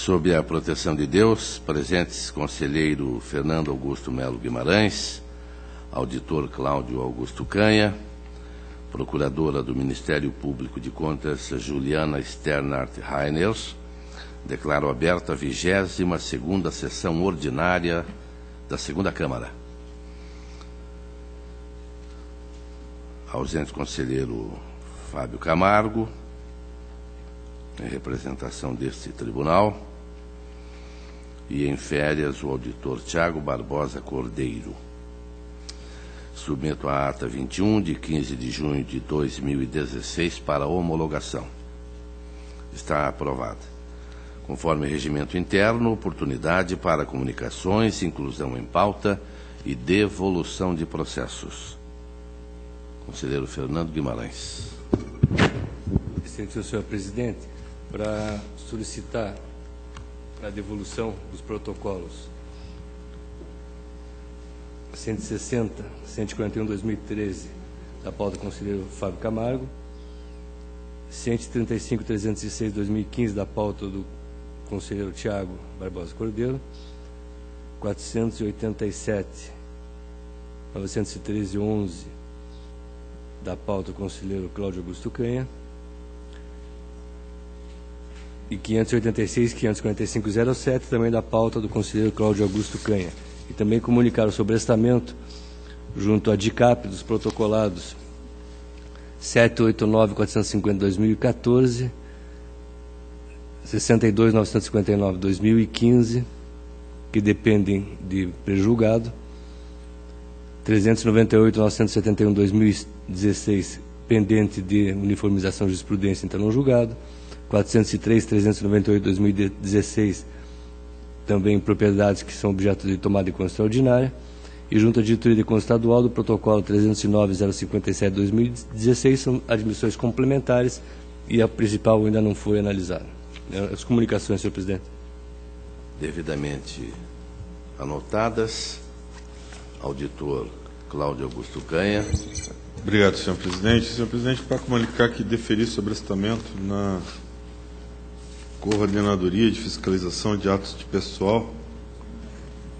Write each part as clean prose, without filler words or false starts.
Sob a proteção de Deus, presentes conselheiro Fernando Augusto Melo Guimarães, auditor Cláudio Augusto Canha, procuradora do Ministério Público de Contas Juliana Sternhardt Reiners, declaro aberta a 22ª sessão ordinária da Segunda Câmara. Ausente conselheiro Fábio Camargo, em representação deste tribunal, e em férias o auditor Tiago Barbosa Cordeiro. Submeto a ata 21, de 15 de junho de 2016, para homologação. Está aprovada. Conforme regimento interno, oportunidade para comunicações, inclusão em pauta e devolução de processos. Conselheiro Fernando Guimarães. Excelentíssimo senhor presidente, para solicitar a devolução dos protocolos 160, 141/2013 da pauta do conselheiro Fábio Camargo, 135, 306/2015 da pauta do conselheiro Tiago Barbosa Cordeiro, 487, 913/11 da pauta do conselheiro Cláudio Augusto Canha, e 586, 545/07 também da pauta do conselheiro Cláudio Augusto Canha. E também comunicar o sobrestamento junto à DICAP dos protocolados 789/450/2014, 62/959/2015, que dependem de prejulgado, 398/971/2016, pendente de uniformização de jurisprudência, então não julgado, 403, 398/2016, também propriedades que são objeto de tomada de conta extraordinária, e junto à diretoria de conta estadual do protocolo 309/057/2016, são admissões complementares e a principal ainda não foi analisada. As comunicações, senhor presidente. Devidamente anotadas. Auditor Cláudio Augusto Canha. Obrigado, senhor presidente. Senhor presidente, para comunicar que deferi sobrestamento na Coordenadoria de Fiscalização de Atos de Pessoal,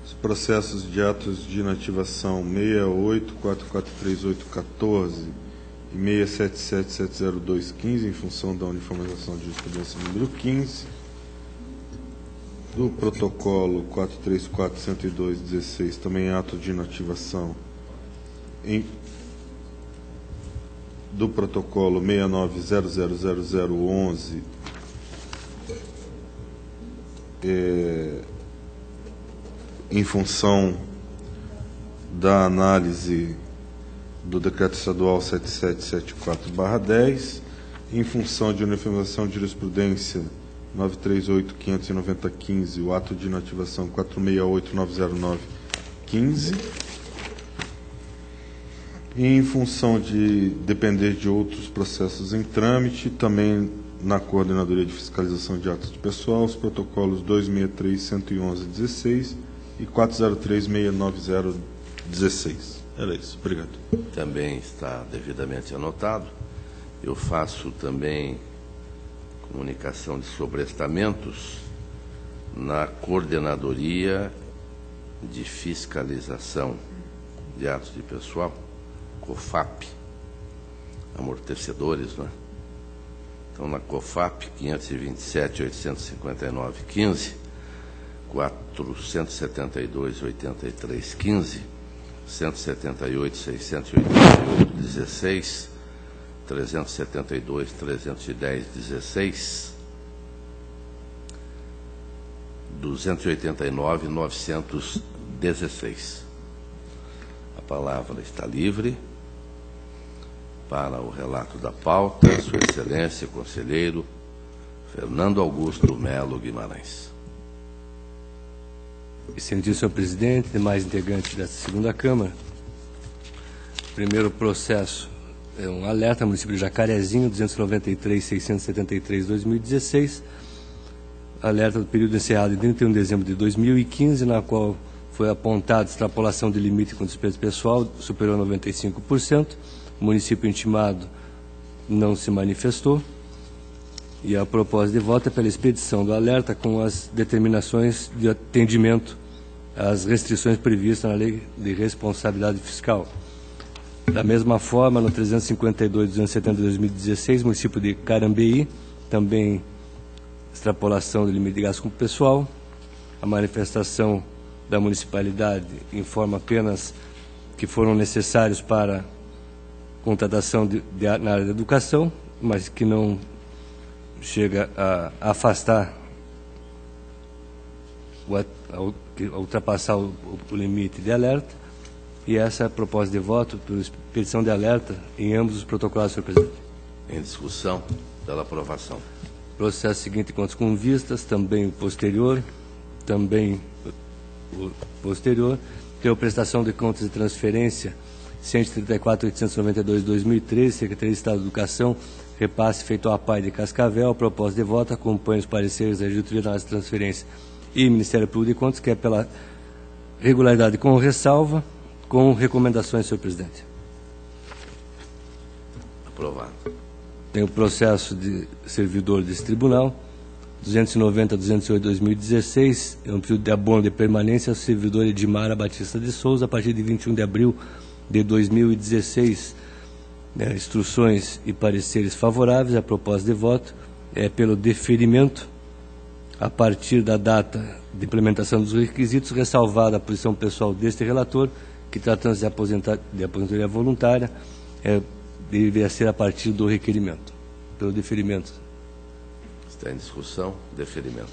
os processos de atos de inativação 68.443.814 e 67.702.15, em função da uniformização de jurisprudência número 15, do protocolo 434.102.16, também ato de inativação do protocolo 69.000011, em função da análise do decreto estadual 7774/10, em função de uniformização de jurisprudência 938.590.15, o ato de inativação 468.909.15, e em função de depender de outros processos em trâmite, também na Coordenadoria de Fiscalização de Atos de Pessoal, os protocolos 263.111.16 e 403.690.16. Era isso. Obrigado. Também está devidamente anotado. Eu faço também comunicação de sobrestamentos na Coordenadoria de Fiscalização de Atos de Pessoal, COFAP, amortecedores, não é? Então, na COFAP, 527.859.15, 472.83.15, 178.688.16, 372.310.16, 289.916. A palavra está livre para o relato da pauta, Sua Excelência, conselheiro Fernando Augusto Melo Guimarães. Excelentíssimo senhor presidente, demais integrantes desta segunda Câmara. Primeiro processo é um alerta, município de Jacarezinho, 293.673/2016. Alerta do período encerrado em 31 de dezembro de 2015, na qual foi apontada extrapolação de limite com despesa pessoal superior a 95%. O município intimado não se manifestou. E a proposta de voto é pela expedição do alerta com as determinações de atendimento às restrições previstas na Lei de Responsabilidade Fiscal. Da mesma forma, no 352/270 de 2016, município de Carambeí, também extrapolação do limite de gasto com o pessoal. A manifestação da municipalidade informa apenas que foram necessários para contratação na área da educação, mas que não chega a afastar, a ultrapassar o limite de alerta. E essa é a proposta de voto por expedição de alerta em ambos os protocolados, senhor presidente. Em discussão, pela aprovação. Processo seguinte, contas com vistas, também o posterior, tem a prestação de contas de transferência 134.892/2013, Secretaria de Estado de Educação, repasse feito à PAI de Cascavel. A proposta de voto acompanha os pareceres da diretoria da transferência e Ministério Público de Contas, que é pela regularidade com ressalva, com recomendações, senhor presidente. Aprovado. Tem o processo de servidor desse tribunal, 290.208/2016, é um pedido de abono de permanência ao servidor Edmara Batista de Souza, a partir de 21 de abril de 2016. Instruções e pareceres favoráveis. A proposta de voto é pelo deferimento a partir da data de implementação dos requisitos, ressalvada a posição pessoal deste relator, que, tratando-se de aposentadoria voluntária, deveria ser a partir do requerimento, pelo deferimento. Está em discussão, deferimento.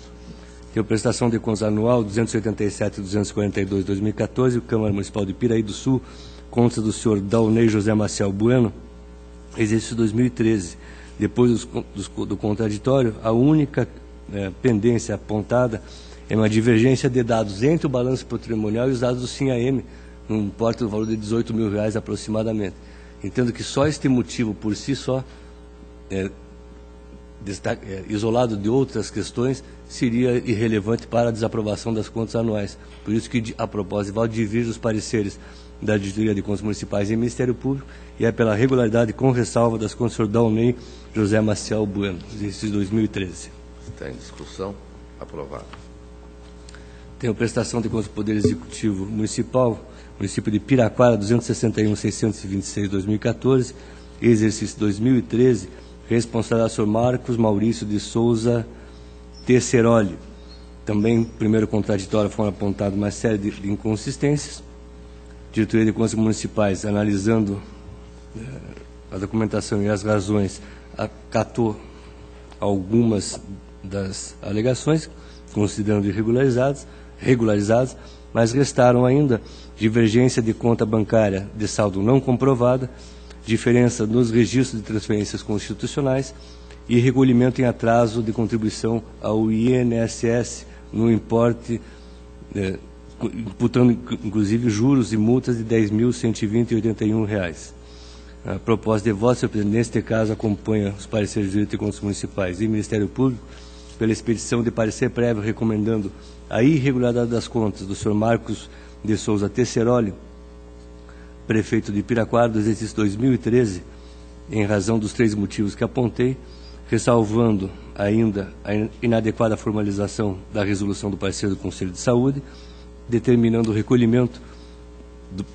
Tem a prestação de contas anual 287.242/2014, Câmara Municipal de Piraí do Sul, contas do senhor Dalnei José Maciel Bueno, exercício 2013. Depois do contraditório, a única pendência apontada é uma divergência de dados entre o balanço patrimonial e os dados do SIM-AM, num importe do valor de R$18 mil aproximadamente. Entendo que só este motivo por si só, isolado de outras questões, seria irrelevante para a desaprovação das contas anuais. Por isso que, a propósito, vai divergir os pareceres da Diretoria de Contas Municipais e Ministério Público, e é pela regularidade com ressalva das contas do senhor Dalnei José Maciel Bueno, exercício 2013. Está em discussão, aprovado. Tem a prestação de contas do Poder Executivo Municipal, município de Piraquara, 261.626/2014, exercício 2013, responsável senhor Marcos Maurício de Souza Tesseroli. Também, primeiro contraditório, foram apontadas uma série de inconsistências. Diretoria de Contas Municipais, analisando a documentação e as razões, acatou algumas das alegações, considerando irregularizadas, mas restaram ainda divergência de conta bancária de saldo não comprovada, diferença nos registros de transferências constitucionais e recolhimento em atraso de contribuição ao INSS no importe, imputando inclusive juros e multas de R$ 10.120,81. A proposta de voto, senhor presidente, neste caso, acompanha os pareceres de Direito de Contas Municipais e Ministério Público pela expedição de parecer prévio recomendando a irregularidade das contas do senhor Marcos de Souza Tesseroli, prefeito de Piraquara, do exercício 2013, em razão dos 3 motivos que apontei, ressalvando ainda a inadequada formalização da resolução do parecer do Conselho de Saúde, determinando o recolhimento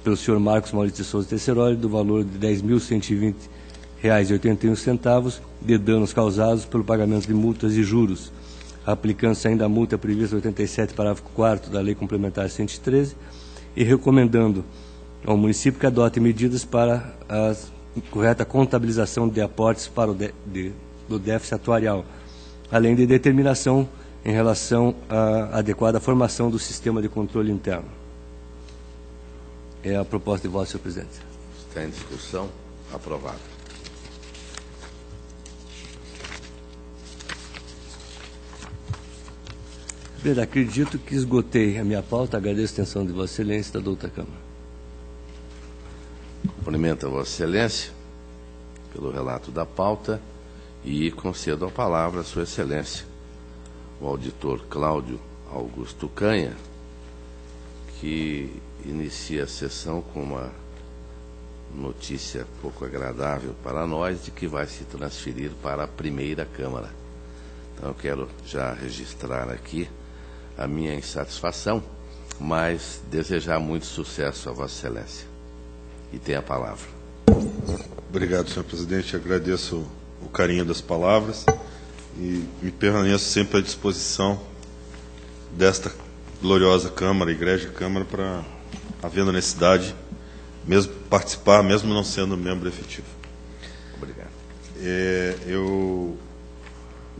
pelo senhor Marcos Maurício de Souza Tesseroli do valor de R$ 10.120,81 de danos causados pelo pagamento de multas e juros, aplicando-se ainda a multa prevista no 87, parágrafo 4º da Lei Complementar 113, e recomendando ao município que adote medidas para a correta contabilização de aportes para do déficit atuarial, além de determinação em relação à adequada formação do sistema de controle interno. É a proposta de voto, senhor presidente. Está em discussão, aprovado. Bem, acredito que esgotei a minha pauta. Agradeço a atenção de Vossa Excelência e da outra Câmara. Cumprimento a Vossa Excelência pelo relato da pauta e concedo a palavra à Sua Excelência, o auditor Cláudio Augusto Canha, que inicia a sessão com uma notícia pouco agradável para nós de que vai se transferir para a primeira Câmara. Então, eu quero já registrar aqui a minha insatisfação, mas desejar muito sucesso a Vossa Excelência. E tem a palavra. Obrigado, senhor presidente. Agradeço o carinho das palavras e me permaneço sempre à disposição desta gloriosa Câmara, Igreja Câmara, para, havendo necessidade, mesmo participar, mesmo não sendo membro efetivo. Obrigado. Eu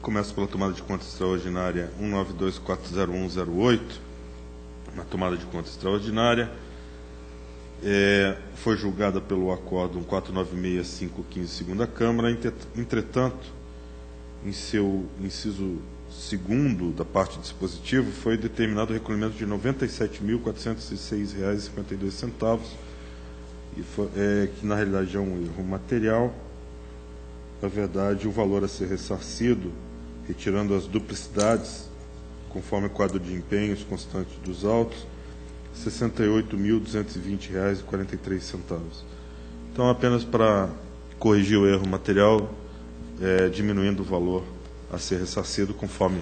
começo pela tomada de conta extraordinária 192.40108, na tomada de conta extraordinária. Foi julgada pelo Acórdão 496.515, segunda Câmara. Entretanto, em seu inciso 2º da parte dispositiva, foi determinado o recolhimento de R$ 97.406,52, que na realidade é um erro material. Na verdade, o valor a ser ressarcido, retirando as duplicidades, conforme o quadro de empenhos constante dos autos, R$ 68.220,43. Então, apenas para corrigir o erro material, diminuindo o valor a ser ressarcido, conforme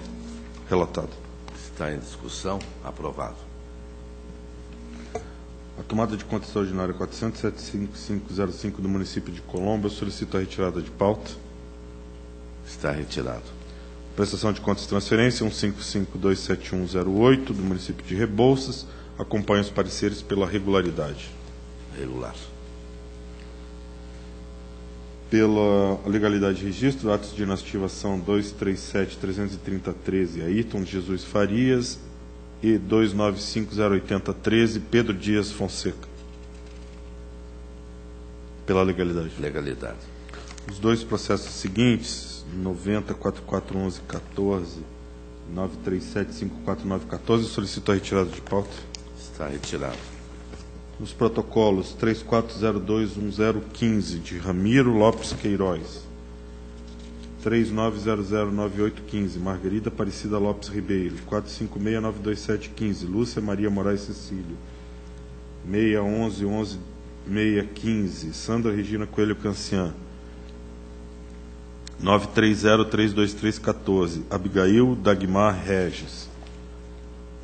relatado. Está em discussão. Aprovado. A tomada de conta extraordinária 407.5505 do município de Colombo, eu solicito a retirada de pauta. Está retirado. Prestação de contas de transferência 155.27108 do município de Rebouças. Acompanho os pareceres pela regularidade. Regular. Pela legalidade de registro, atos de inativação 237.330.13, Ayrton Jesus Farias, e 295.080.13, Pedro Dias Fonseca. Pela legalidade. Legalidade. Os dois processos seguintes, 90.4411.14, 937.549.14, solicito a retirada de pauta. Está retirado. Nos protocolos 34021015 de Ramiro Lopes Queiroz, 39009815 Margarida Aparecida Lopes Ribeiro, 456922715 Lúcia Maria Moraes Cecílio, 611110615 Sandra Regina Coelho Cancian, 930322314 Abigail Dagmar Regis,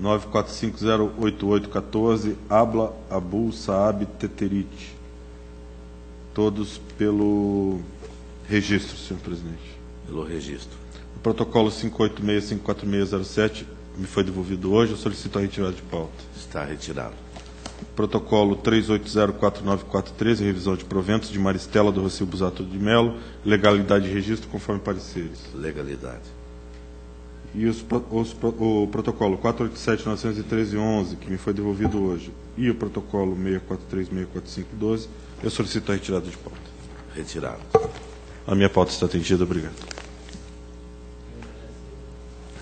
945088814 Abla Abu Saab Teterite. Todos pelo registro, senhor presidente. Pelo registro. O protocolo 586.54607 me foi devolvido hoje, eu solicito a retirada de pauta. Está retirado. Protocolo 3804943, revisão de proventos de Maristela do Rocio Busato de Melo, legalidade de registro conforme pareceres. Legalidade. E o protocolo 487.913.11, que me foi devolvido hoje, e o protocolo 643.645.12, eu solicito a retirada de pauta. Retirado. A minha pauta está atendida, obrigado.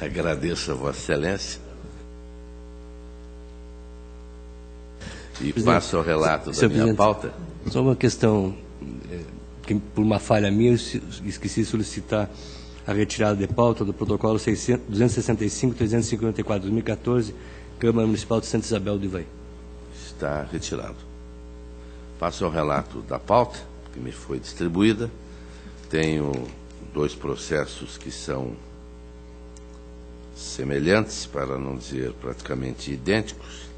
Agradeço a Vossa Excelência. E passo ao relato da minha pauta. Só uma questão, que por uma falha minha, eu esqueci de solicitar a retirada de pauta do protocolo 265.354/2014, Câmara Municipal de Santa Isabel do Ivaí. Está retirado. Passo ao relato da pauta, que me foi distribuída. Tenho dois processos que são semelhantes, para não dizer praticamente idênticos,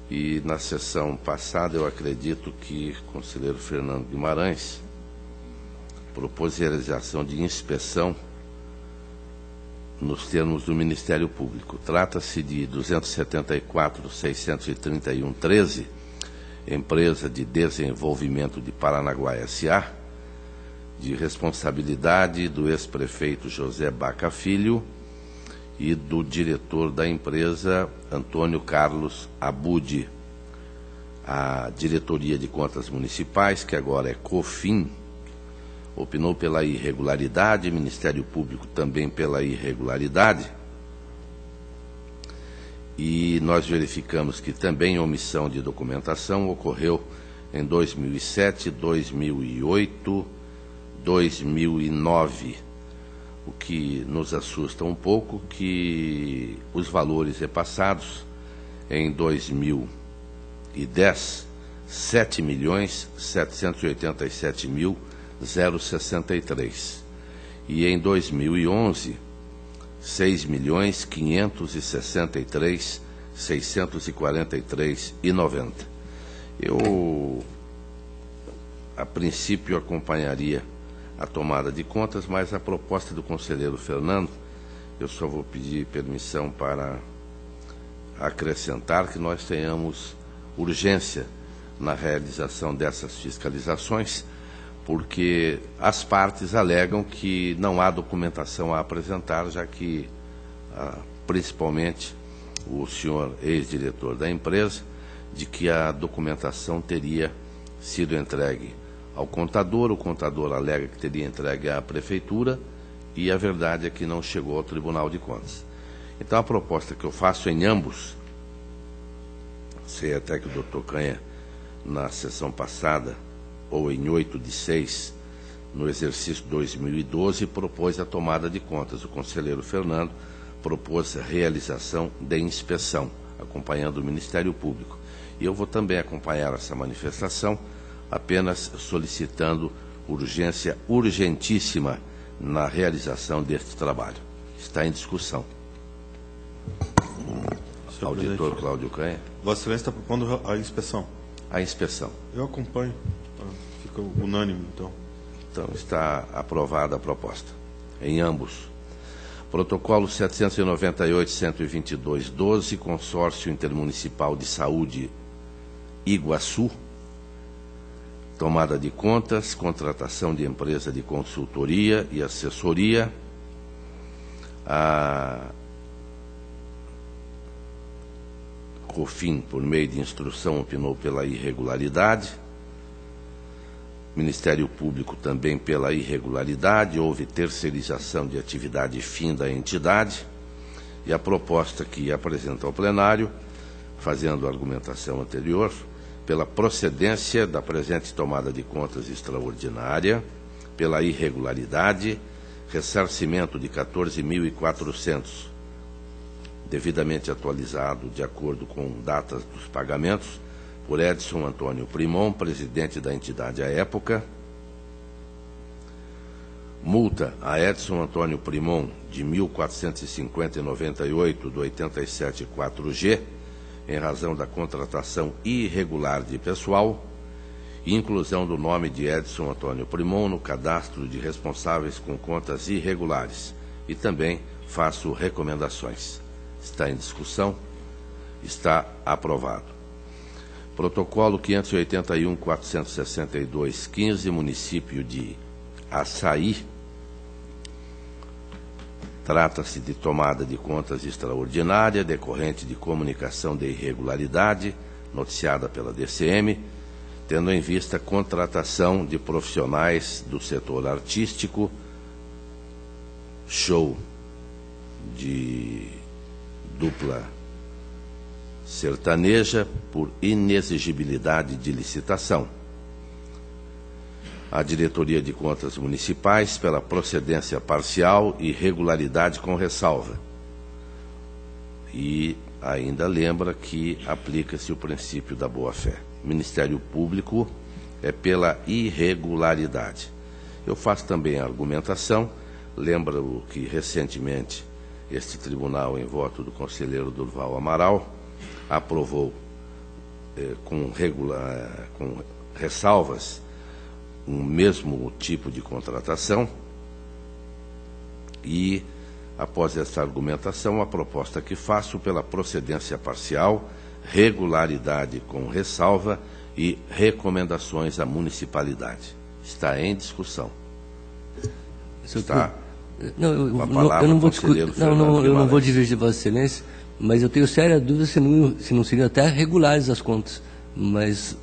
e na sessão passada eu acredito que o conselheiro Fernando Guimarães propôs realização de inspeção nos termos do Ministério Público. Trata-se de 274.631.13, Empresa de Desenvolvimento de Paranaguá S.A., de responsabilidade do ex-prefeito José Baca Filho e do diretor da empresa, Antônio Carlos Abud. A Diretoria de Contas Municipais, que agora é COFIN, opinou pela irregularidade, o Ministério Público também pela irregularidade, e nós verificamos que também omissão de documentação ocorreu em 2007, 2008, 2009, o que nos assusta um pouco, que os valores repassados em 2010, R$ 7.787.063, e em 2011, 6.563.643,90. Eu, a princípio, acompanharia a tomada de contas, mas a proposta do conselheiro Fernando, eu só vou pedir permissão para acrescentar que nós tenhamos urgência na realização dessas fiscalizações, porque as partes alegam que não há documentação a apresentar, já que, principalmente, o senhor ex-diretor da empresa, de que a documentação teria sido entregue ao contador, o contador alega que teria entregue à prefeitura, e a verdade é que não chegou ao Tribunal de Contas. Então, a proposta que eu faço em ambos, sei até que o doutor Canha, na sessão passada, ou em 8/6, no exercício 2012, propôs a tomada de contas. O conselheiro Fernando propôs a realização de inspeção, acompanhando o Ministério Público. E eu vou também acompanhar essa manifestação, apenas solicitando urgência urgentíssima na realização deste trabalho. Está em discussão. Auditor Cláudio Canha. Vossa Excelência está propondo a inspeção. A inspeção. Eu acompanho. Fica unânime, então. Então, está aprovada a proposta. Em ambos. Protocolo 798-122-12, Consórcio Intermunicipal de Saúde Iguaçu. Tomada de contas, contratação de empresa de consultoria e assessoria. A COFIN, por meio de instrução, opinou pela irregularidade. Ministério Público também pela irregularidade. Houve terceirização de atividade fim da entidade. E a proposta que apresenta ao plenário, fazendo a argumentação anterior, pela procedência da presente tomada de contas extraordinária, pela irregularidade, ressarcimento de 14.400, devidamente atualizado de acordo com datas dos pagamentos, por Edson Antônio Primon, presidente da entidade à época. Multa a Edson Antônio Primon de R$ 1.450,98 do 87.4G, em razão da contratação irregular de pessoal e inclusão do nome de Edson Antônio Primon no cadastro de responsáveis com contas irregulares. E também faço recomendações. Está em discussão, está aprovado. Protocolo 581.462.15, município de Açaí. Trata-se de tomada de contas extraordinária decorrente de comunicação de irregularidade noticiada pela DCM, tendo em vista a contratação de profissionais do setor artístico, show de dupla sertaneja por inexigibilidade de licitação. A Diretoria de Contas Municipais pela procedência parcial e regularidade com ressalva. E ainda lembra que aplica-se o princípio da boa-fé. Ministério Público é pela irregularidade. Eu faço também a argumentação, lembro que recentemente este tribunal, em voto do conselheiro Durval Amaral, aprovou com ressalvas um mesmo tipo de contratação e, após essa argumentação, a proposta que faço pela procedência parcial, regularidade com ressalva e recomendações à municipalidade. Está em discussão. Está não, eu não vou discutir, eu não vou divergir Vossa Excelência, mas eu tenho séria dúvida se não seriam até regulares as contas. Mas,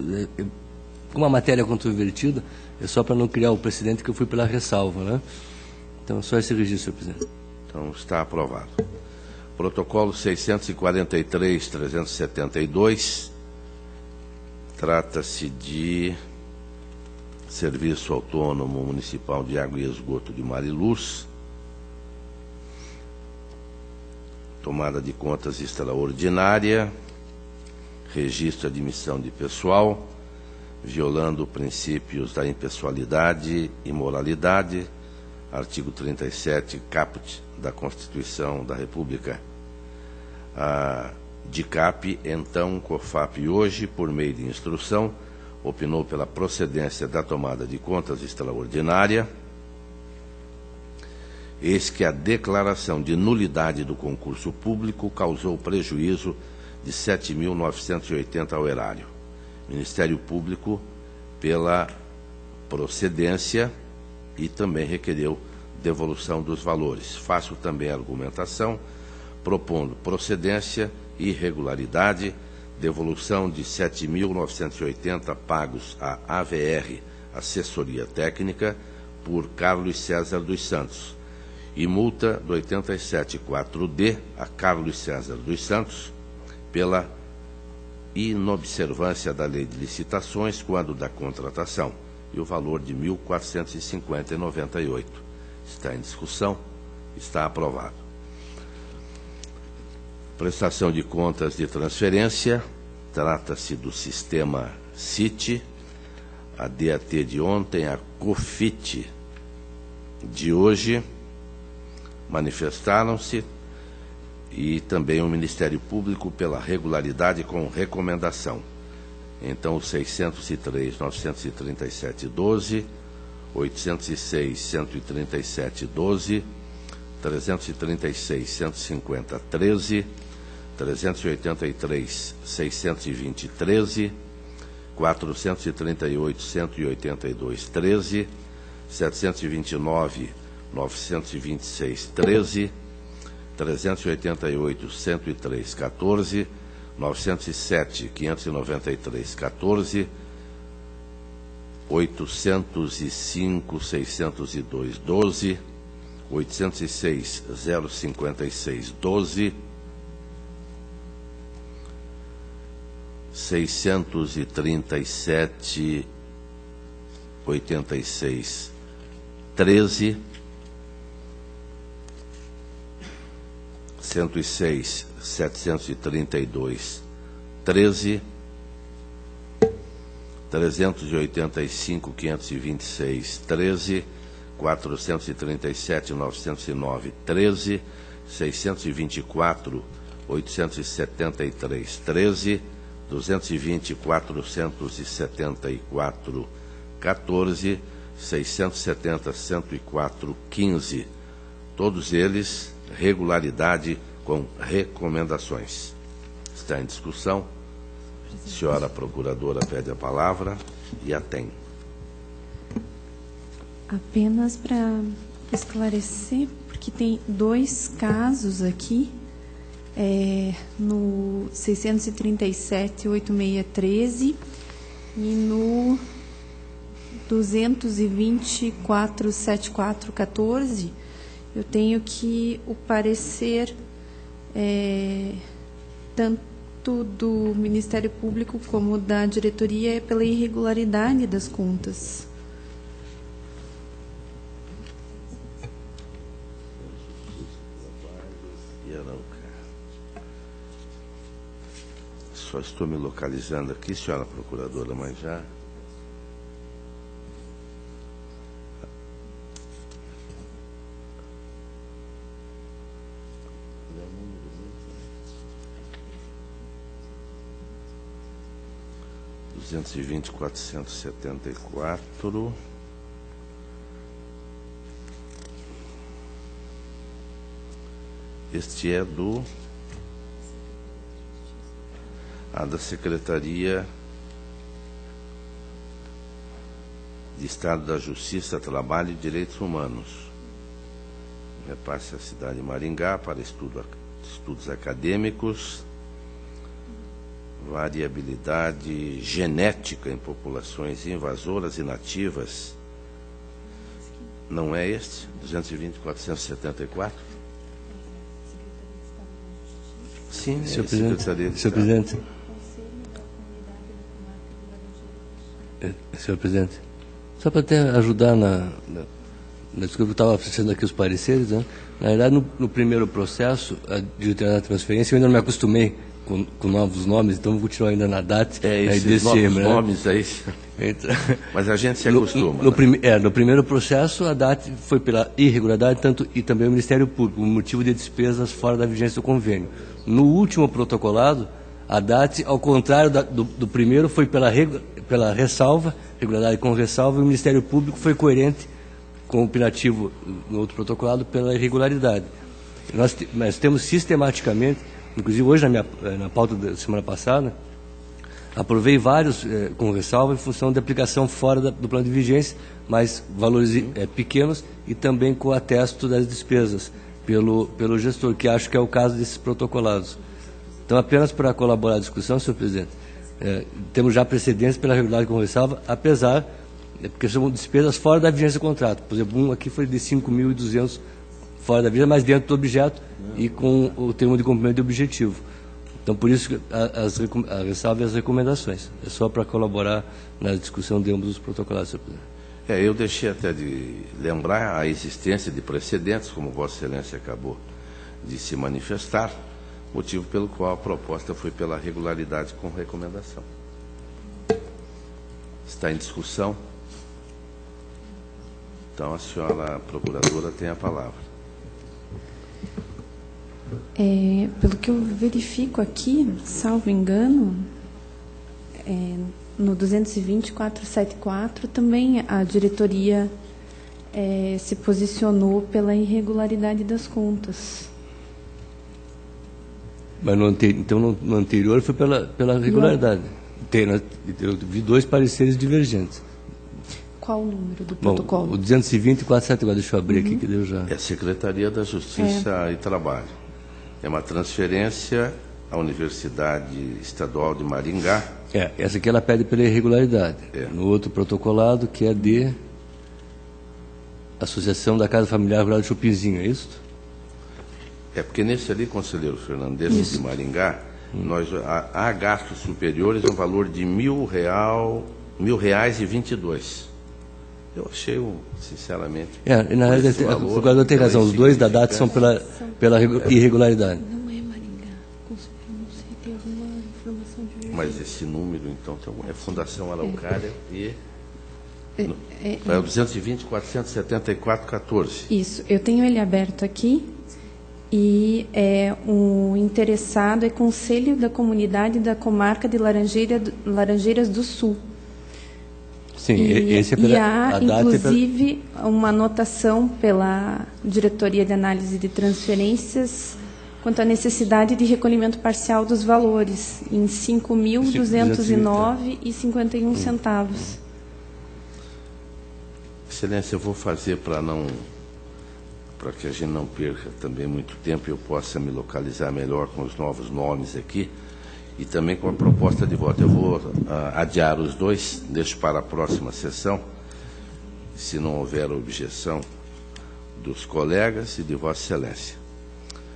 como a matéria é controvertida, é só para não criar o precedente que eu fui pela ressalva, né? Então, só esse registro, senhor presidente. Então, está aprovado. Protocolo 643.372, trata-se de Serviço Autônomo Municipal de Água e Esgoto de Mariluz, tomada de contas extraordinária, registro de admissão de pessoal, violando princípios da impessoalidade e moralidade, artigo 37, caput da Constituição da República. A DICAP, então COFAP, hoje, por meio de instrução, opinou pela procedência da tomada de contas extraordinária. Eis que a declaração de nulidade do concurso público causou prejuízo de 7.980 ao erário. Ministério Público, pela procedência, e também requereu devolução dos valores. Faço também a argumentação, propondo procedência, irregularidade, devolução de 7.980 pagos à AVR, Assessoria Técnica, por Carlos César dos Santos, e multa do 87.4D a Carlos César dos Santos pela inobservância da lei de licitações quando da contratação, e o valor de R$ 1.450,98. Está em discussão, está aprovado. Prestação de contas de transferência, trata-se do sistema CIT, a DAT de ontem, a COFIT de hoje, manifestaram-se, e também o Ministério Público pela regularidade com recomendação. Então, 603.937,12, 806.137,12, 336.150,13, 383.620,13, 438.182,13, 729.926,13, 388.103,14, 907.593,14, 805.602,12, 806.056,12, 637,86,13, 106.732,13, 385.526,13, 437.909,13, 624.873,13, 220.474,14, 670.104,15. Todos eles regularidade com recomendações. Está em discussão. A senhora procuradora pede a palavra e a tem. Apenas para esclarecer, porque tem dois casos aqui, no 637.8613 e no 224.7414, eu tenho que o parecer tanto do Ministério Público como da diretoria é pela irregularidade das contas. Só estou me localizando aqui, senhora procuradora, mas já... (220.474). Este é da Secretaria de Estado da Justiça, Trabalho e Direitos Humanos. Repasse à cidade de Maringá para estudos acadêmicos, variabilidade genética em populações invasoras e nativas. Não é este? 220.474? Sim, senhor presidente. Senhor presidente. Senhor presidente, só para até ajudar na desculpa, eu estava fazendo aqui os pareceres, né? Na verdade, no primeiro processo de determinada transferência, eu ainda não me acostumei com novos nomes, então vou continuar ainda na DAT. Esses novos nomes aí. Então, mas a gente se acostuma. No primeiro processo, a DAT foi pela irregularidade e também o Ministério Público, por motivo de despesas fora da vigência do convênio. No último protocolado, a DAT, ao contrário do primeiro, foi pela ressalva, regularidade com ressalva, e o Ministério Público foi coerente com o opinativo no outro protocolado pela irregularidade. Nós temos sistematicamente, inclusive hoje na pauta da semana passada, aprovei vários com ressalva em função da aplicação fora do plano de vigência, mas valores pequenos e também com o atesto das despesas pelo gestor, que acho que é o caso desses protocolados. Então, apenas para colaborar à discussão, senhor presidente, temos já precedentes pela regularidade com ressalva, apesar, porque são despesas fora da vigência do contrato. Por exemplo, um aqui foi de 5.200 fora da vigência, mas dentro do objeto e com o termo de cumprimento de objetivo. Então, por isso, a ressalva e as recomendações. É só para colaborar na discussão de ambos os protocolados, senhor presidente. Eu deixei até de lembrar a existência de precedentes, como Vossa Excelência acabou de se manifestar, motivo pelo qual a proposta foi pela regularidade com recomendação. Está em discussão. Então, a senhora procuradora tem a palavra. Pelo que eu verifico aqui, salvo engano, no 220.474 também a diretoria se posicionou pela irregularidade das contas. Mas no anterior foi pela regularidade. Eu vi 2 pareceres divergentes. Qual o número do protocolo? O 220.474, deixa eu abrir aqui que deu já. É a Secretaria da Justiça e Trabalho. É uma transferência à Universidade Estadual de Maringá. Essa aqui ela pede pela irregularidade. No outro protocolado, que é de Associação da Casa Familiar Rural de Chupinzinho, é isso? Porque nesse ali, conselheiro Fernando, desse de Maringá, há gastos superiores ao valor de R$1.000,22. Eu achei, sinceramente... na realidade, o procurador tem razão, os 2 da DAT são pela irregularidade. Não é Maringá, não sei, tem alguma informação de... Mas esse número, então, é Fundação Araucária e... É o 220.474,14. Isso, eu tenho ele aberto aqui e o interessado é Conselho da Comunidade da Comarca de Laranjeiras do Sul. Sim, esse é pela... E há, inclusive, uma anotação pela Diretoria de Análise de Transferências quanto à necessidade de recolhimento parcial dos valores, em R$ 5.209,51 centavos. Excelência, eu vou fazer para que a gente não perca também muito tempo e eu possa me localizar melhor com os novos nomes aqui e também com a proposta de voto. Eu vou adiar os 2, deixo para a próxima sessão, se não houver objeção dos colegas e de Vossa Excelência.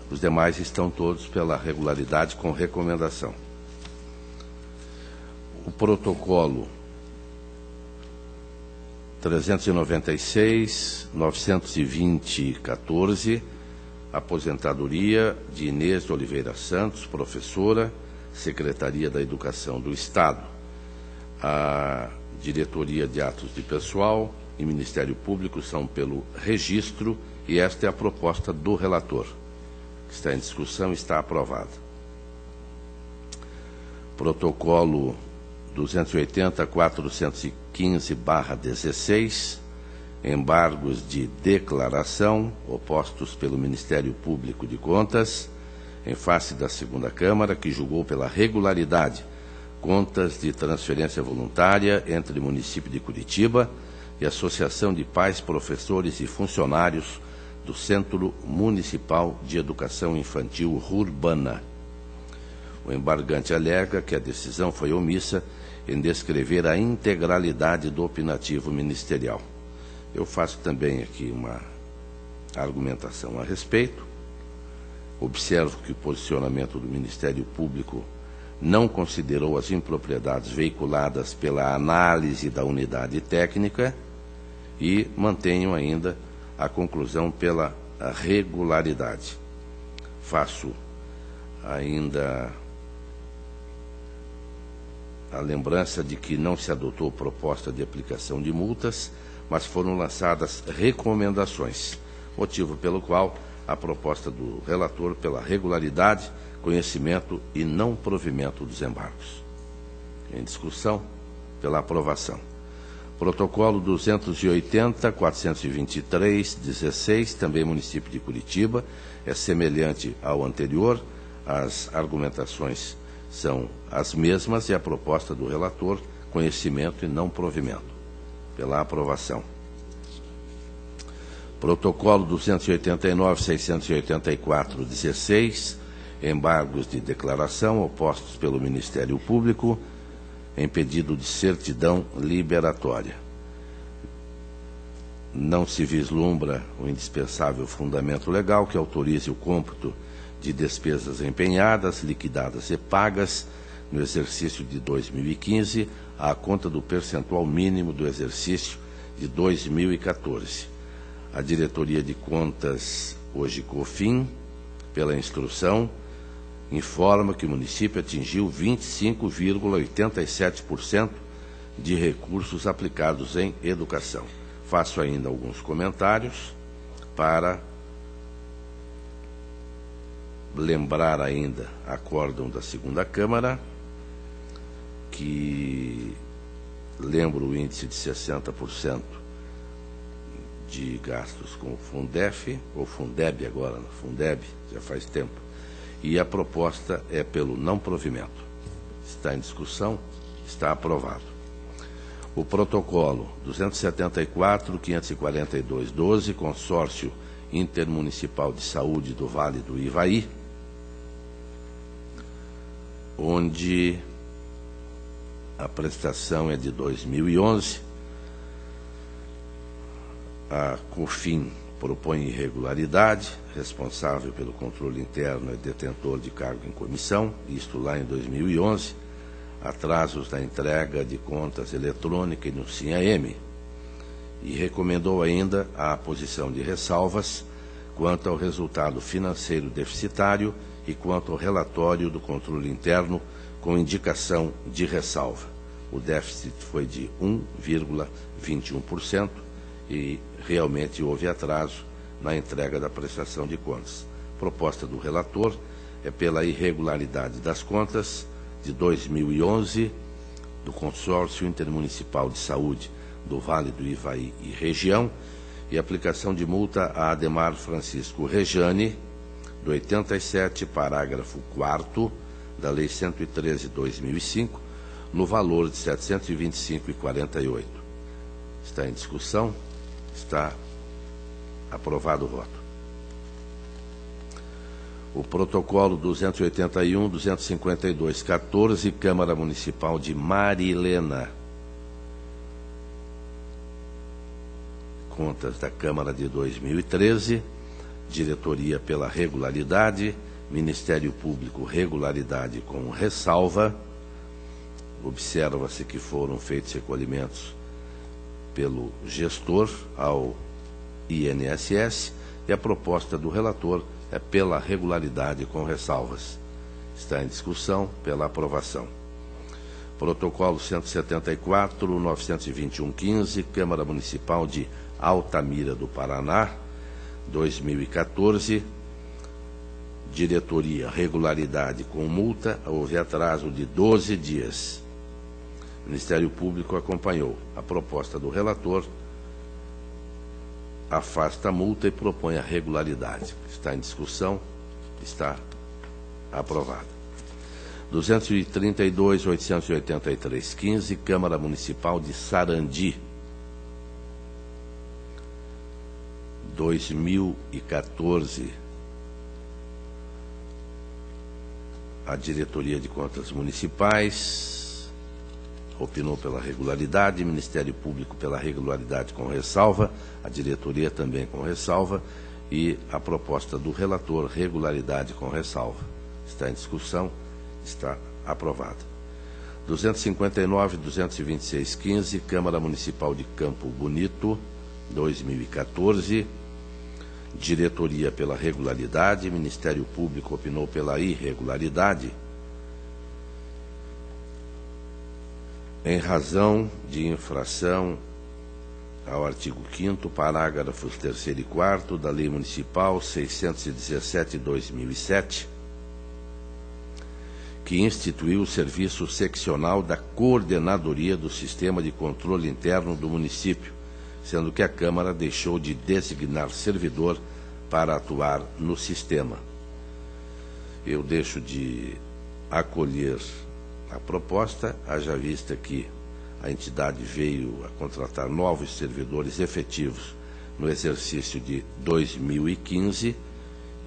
Os demais estão todos pela regularidade com recomendação. O protocolo 396.920.14, aposentadoria de Inês de Oliveira Santos, professora, Secretaria da Educação do Estado. A Diretoria de Atos de Pessoal e Ministério Público são pelo registro e esta é a proposta do relator, que está em discussão e está aprovada. Protocolo 280.415/16, embargos de declaração opostos pelo Ministério Público de Contas, em face da segunda Câmara, que julgou pela regularidade contas de transferência voluntária entre o município de Curitiba e a Associação de Pais, Professores e Funcionários do Centro Municipal de Educação Infantil Urbana. O embargante alega que a decisão foi omissa em descrever a integralidade do opinativo ministerial. Eu faço também aqui uma argumentação a respeito. Observo que o posicionamento do Ministério Público não considerou as impropriedades veiculadas pela análise da unidade técnica e mantenho ainda a conclusão pela regularidade. Faço ainda a lembrança de que não se adotou proposta de aplicação de multas, mas foram lançadas recomendações, motivo pelo qual a proposta do relator pela regularidade, conhecimento e não provimento dos embargos. Em discussão, pela aprovação. Protocolo 280.423/16, também município de Curitiba, é semelhante ao anterior, as argumentações são as mesmas e a proposta do relator, conhecimento e não provimento. Pela aprovação. Protocolo 289.684/16, embargos de declaração opostos pelo Ministério Público em pedido de certidão liberatória. Não se vislumbra o indispensável fundamento legal que autorize o cômputo de despesas empenhadas, liquidadas e pagas no exercício de 2015 à conta do percentual mínimo do exercício de 2014. A Diretoria de Contas, hoje COFIN, pela instrução, informa que o município atingiu 25,87% de recursos aplicados em educação. Faço ainda alguns comentários para lembrar ainda acórdão da segunda Câmara, que lembra o índice de 60% de gastos com o Fundef, ou Fundeb agora, Fundeb, já faz tempo, e a proposta é pelo não provimento. Está em discussão, está aprovado. O protocolo 274.542/12, Consórcio Intermunicipal de Saúde do Vale do Ivaí, onde a prestação é de 2011, a COFIN propõe irregularidade, responsável pelo controle interno é detentor de cargo em comissão, isto lá em 2011, atrasos da entrega de contas eletrônicas no SIM-AM, e recomendou ainda a posição de ressalvas quanto ao resultado financeiro deficitário e quanto ao relatório do controle interno com indicação de ressalva. O déficit foi de 1,21% e realmente houve atraso na entrega da prestação de contas. Proposta do relator é pela irregularidade das contas de 2011 do Consórcio Intermunicipal de Saúde do Vale do Ivaí e região e aplicação de multa a Ademar Francisco Rejane, do 87, parágrafo 4º da Lei 113/2005, no valor de R$ 725,48. Está em discussão, está aprovado o voto. O protocolo 281.252/14, Câmara Municipal de Marilena. Contas da Câmara de 2013, Diretoria pela regularidade, Ministério Público regularidade com ressalva. Observa-se que foram feitos recolhimentos pelo gestor ao INSS e a proposta do relator é pela regularidade com ressalvas. Está em discussão, pela aprovação. Protocolo 174.921/15, Câmara Municipal de Altamira do Paraná, 2014, Diretoria regularidade com multa, houve atraso de 12 dias. O Ministério Público acompanhou a proposta do relator, afasta a multa e propõe a regularidade. Está em discussão, está aprovado. 232.883/15, Câmara Municipal de Sarandi, 2014. A Diretoria de Contas Municipais opinou pela regularidade, Ministério Público pela regularidade com ressalva, a diretoria também com ressalva e a proposta do relator, regularidade com ressalva. Está em discussão, está aprovada. 259.226/15, Câmara Municipal de Campo Bonito, 2014, diretoria pela regularidade, Ministério Público opinou pela irregularidade em razão de infração ao artigo 5º, parágrafos 3º e 4º da Lei Municipal 617/2007, que instituiu o Serviço Seccional da Coordenadoria do Sistema de Controle Interno do município, sendo que a Câmara deixou de designar servidor para atuar no sistema. Eu deixo de acolher a proposta, haja vista que a entidade veio a contratar novos servidores efetivos no exercício de 2015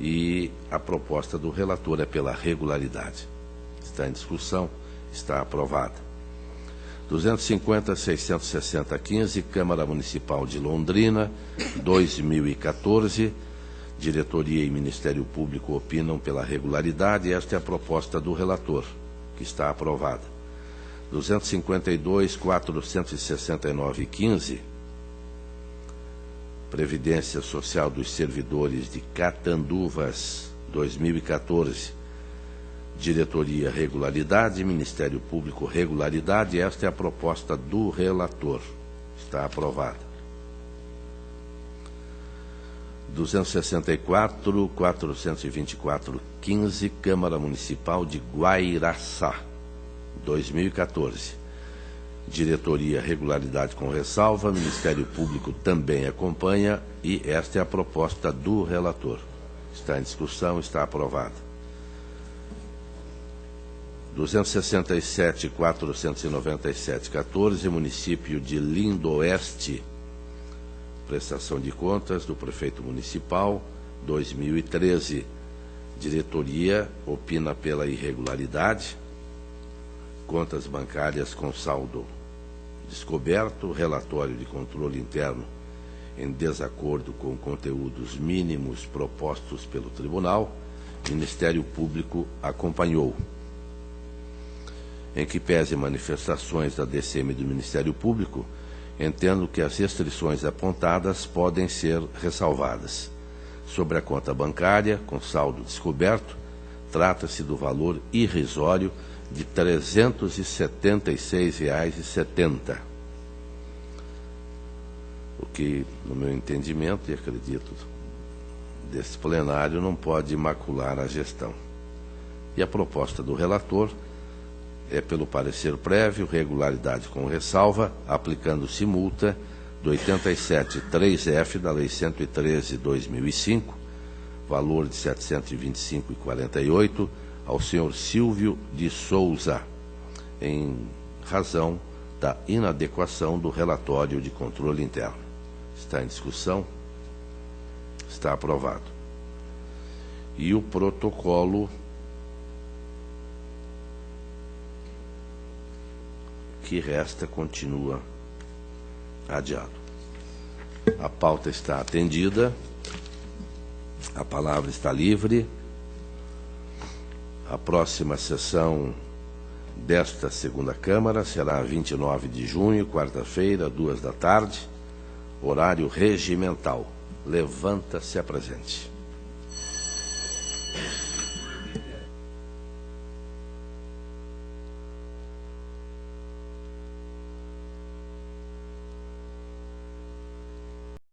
e a proposta do relator é pela regularidade. Está em discussão, está aprovada. 250.660.15, Câmara Municipal de Londrina, 2014. Diretoria e Ministério Público opinam pela regularidade. Esta é a proposta do relator, que está aprovada. 252.469.15, Previdência Social dos Servidores de Catanduvas, 2014. Diretoria, regularidade. Ministério Público, regularidade. Esta é a proposta do relator. Está aprovada. 264.424.15, Câmara Municipal de Guairaçá, 2014. Diretoria, regularidade com ressalva. Ministério Público também acompanha e esta é a proposta do relator. Está em discussão, está aprovada. 267.497.14, município de Lindoeste, prestação de contas do prefeito municipal, 2013. Diretoria opina pela irregularidade. Contas bancárias com saldo descoberto. Relatório de controle interno em desacordo com conteúdos mínimos propostos pelo tribunal. Ministério Público acompanhou. Em que pese manifestações da DCM do Ministério Público, entendo que as restrições apontadas podem ser ressalvadas. Sobre a conta bancária, com saldo descoberto, trata-se do valor irrisório de R$ 376,70. O que, no meu entendimento, e acredito desse plenário, não pode macular a gestão. E a proposta do relator é pelo parecer prévio, regularidade com ressalva, aplicando-se multa do 87.3F da Lei 113/2005, valor de R$ 725,48, ao senhor Silvio de Souza, em razão da inadequação do relatório de controle interno. Está em discussão, está aprovado. E o protocolo que resta continua adiado. A pauta está atendida, a palavra está livre. A próxima sessão desta segunda Câmara será 29 de junho, quarta-feira, 14h, horário regimental. Levanta-se a presente.